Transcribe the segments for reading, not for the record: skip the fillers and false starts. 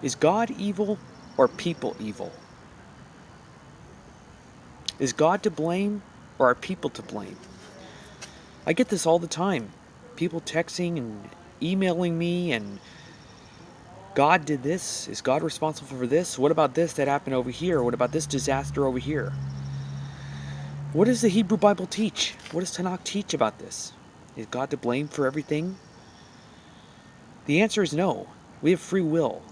Is God evil or people evil? Is God to blame or are people to blame? I get this all the time. People texting and emailing me and God did this. Is God responsible for this? What about this that happened over here? What about this disaster over here? What does the Hebrew Bible teach? What does Tanakh teach about this? Is God to blame for everything? The answer is no. We have free will.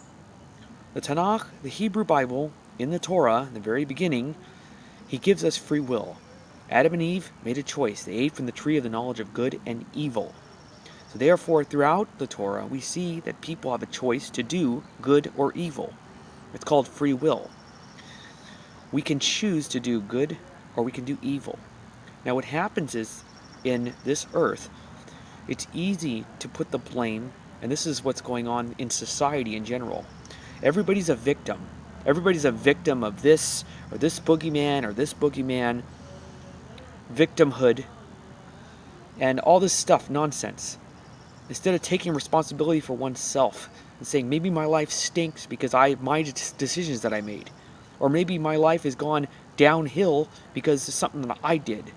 The Tanakh, the Hebrew Bible, in the Torah, in the very beginning, he gives us free will. Adam and Eve made a choice. They ate from the tree of the knowledge of good and evil. So therefore, throughout the Torah, we see that people have a choice to do good or evil. It's called free will. We can choose to do good or we can do evil. Now what happens is, in this earth, it's easy to put the blame, and this is what's going on in society in general. Everybody's a victim. Everybody's a victim of this or this boogeyman or this boogeyman, victimhood, and all this stuff, nonsense. Instead of taking responsibility for oneself and saying, maybe my life stinks because my decisions that I made. Or maybe my life has gone downhill because of something that I did.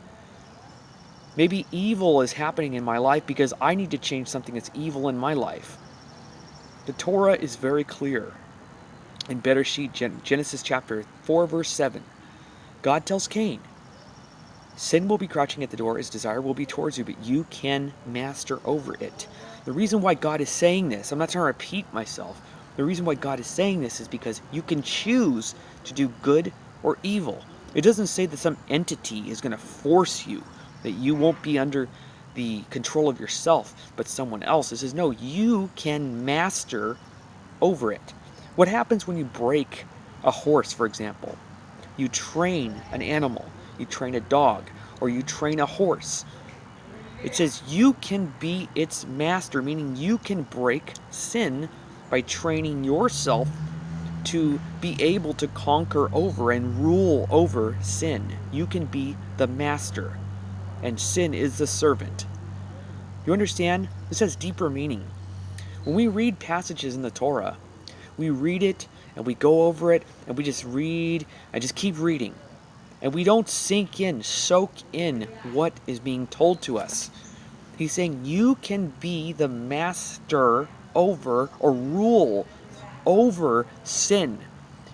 Maybe evil is happening in my life because I need to change something that's evil in my life. The Torah is very clear. In Bereshit, Genesis chapter 4, verse 7, God tells Cain, sin will be crouching at the door, its desire will be towards you, but you can master over it. The reason why God is saying this, I'm not trying to repeat myself, the reason why God is saying this is because you can choose to do good or evil. It doesn't say that some entity is going to force you, that you won't be under the control of yourself, but someone else. It says, no, you can master over it. What happens when you break a horse, for example? You train an animal, you train a dog, or you train a horse. It says you can be its master, meaning you can break sin by training yourself to be able to conquer over and rule over sin. You can be the master, and sin is the servant. You understand? This has deeper meaning. When we read passages in the Torah, we read it and we go over it and we just read and just keep reading. And we don't soak in what is being told to us. He's saying you can be the master over or rule over sin.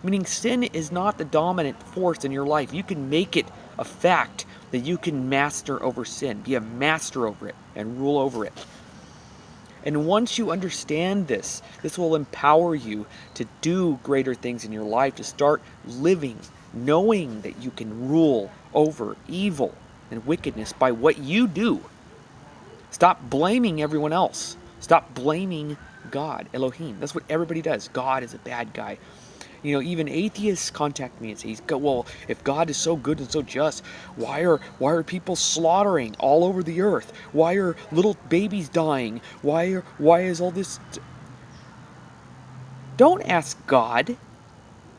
Meaning sin is not the dominant force in your life. You can make it a fact that you can master over sin. Be a master over it and rule over it. And once you understand this, this will empower you to do greater things in your life, to start living, knowing that you can rule over evil and wickedness by what you do. Stop blaming everyone else. Stop blaming God, Elohim. That's what everybody does. God is a bad guy. You know, even atheists contact me and say, well, if God is so good and so just, why are people slaughtering all over the earth? Why are little babies dying? Why is all this? Don't ask God.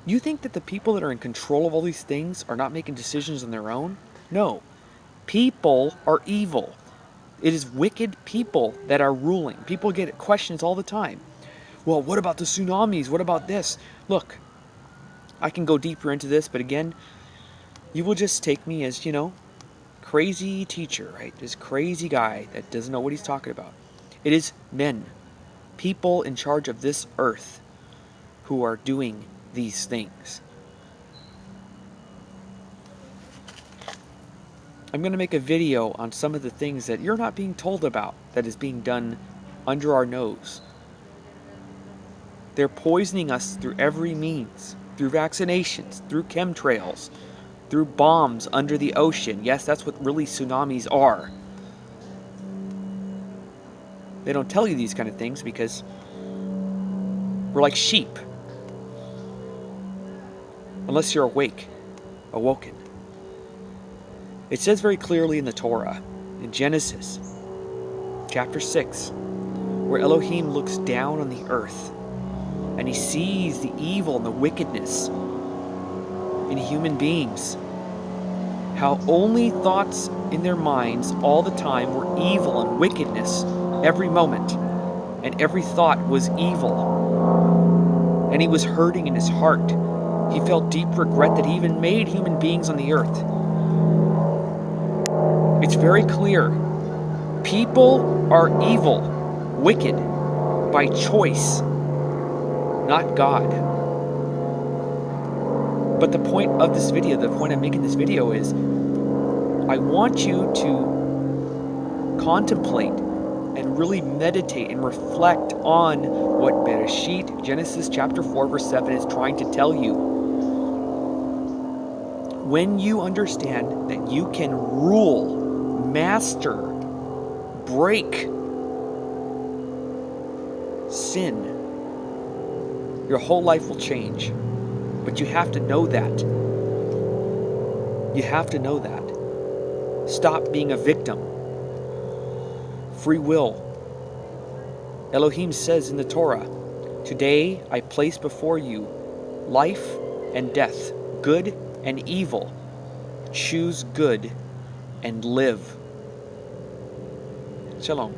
You think that the people that are in control of all these things are not making decisions on their own? No. People are evil. It is wicked people that are ruling. People get questions all the time. Well, what about the tsunamis? What about this? Look, I can go deeper into this, but again, you will just take me as, crazy teacher, right? This crazy guy that doesn't know what he's talking about. It is men, people in charge of this earth, who are doing these things. I'm going to make a video on some of the things that you're not being told about that is being done under our nose. They're poisoning us through every means. Through vaccinations, through chemtrails, through bombs under the ocean. Yes, that's what really tsunamis are. They don't tell you these kind of things because we're like sheep. Unless you're awoken. It says very clearly in the Torah, in Genesis, chapter 6, where Elohim looks down on the earth and he sees the evil and the wickedness in human beings. How only thoughts in their minds all the time were evil and wickedness every moment. And every thought was evil. And and he was hurting in his heart. He felt deep regret that he even made human beings on the earth. It's very clear. People are evil, wicked, by choice, not God. But the point of this video, the point I'm making this video is, I want you to contemplate and really meditate and reflect on what Bereshit, Genesis chapter 4, verse 7 is trying to tell you. When you understand that you can rule, master, break sin, your whole life will change. But you have to know that. You have to know that. Stop being a victim. Free will. Elohim says in the Torah, "Today I place before you life and death, good and evil. Choose good and live." Shalom.